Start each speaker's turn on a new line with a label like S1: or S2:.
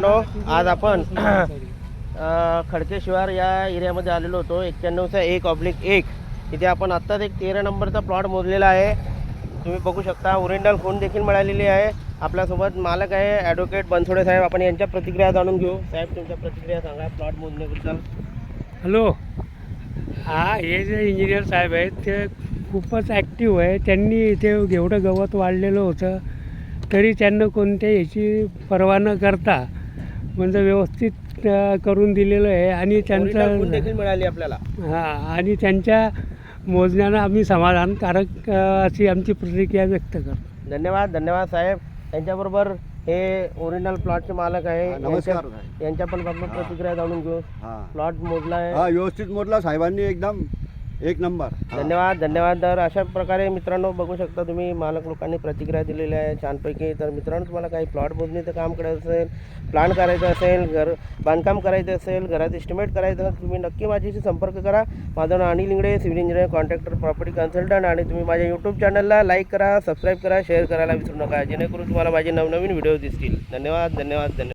S1: मित्रांनो, आज आपण खडके शिवार या एरियामध्ये आलेलो होतो. 91/1/1 इथे आपण आत्ताच एक 13 नंबरचा प्लॉट मोजलेला आहे. तुम्ही बघू शकता. ओरिजिनल खून देखील मिळालेली आहे. आपल्यासोबत मालक आहे ॲडव्होकेट बनसोडे साहेब. आपण यांच्या प्रतिक्रिया जाणून घेऊ. साहेब, तुमच्या प्रतिक्रिया सांगा प्लॉट मोजण्याबद्दल.
S2: हॅलो. हे जे इंजिनियर साहेब आहेत ते खूपच ॲक्टिव्ह आहे. त्यांनी इथे एवढं गवत वाढलेलं होतं तरी त्यांना कोणत्या याची पर्वा न करता म्हणजे व्यवस्थित करून दिलेलं आहे. आणि
S1: ओरिजिनल खून
S2: त्यांचं
S1: देखील मिळाली आपल्याला.
S2: आणि त्यांच्या मोजण्यानं आम्ही समाधानकारक अशी आमची प्रतिक्रिया व्यक्त करतो.
S1: धन्यवाद धन्यवाद साहेब. त्यांच्याबरोबर हे ओरिजिनल प्लॉटचे मालक आहे.
S3: नमस्कार.
S1: यांच्या पण आपण प्रतिक्रिया जाणून घेऊ.
S3: हा
S1: प्लॉट मोजला आहे.
S3: हा व्यवस्थित मोडला साहेबांनी, एकदम एक नंबर.
S1: धन्यवाद धन्यवाद. तर अशा प्रकारे मित्रांनो बघू शकता तुम्ही, मालक लोकांनी प्रतिक्रिया दिलेल्या आहे छानपैकी. तर मित्रांनो, तुम्हाला काही प्लॉट मोजणीचं काम करायचं असेल, प्लॅन करायचं असेल, घर बांधकाम करायचं असेल, घरात एस्टिमेट करायचं असेल, तुम्ही नक्की माझ्याशी संपर्क करा. माझं नाव Anil Ingade, civil engineer, contractor, property consultant. आणि तुम्ही माझ्या यूट्यूब चॅनलला लाईक करा, सबस्क्राईब करा, शेअर करायला विसरू नका, जेणेकरून तुम्हाला माझे नवनवीन व्हिडिओ दिसतील. धन्यवाद धन्यवाद धन्यवाद.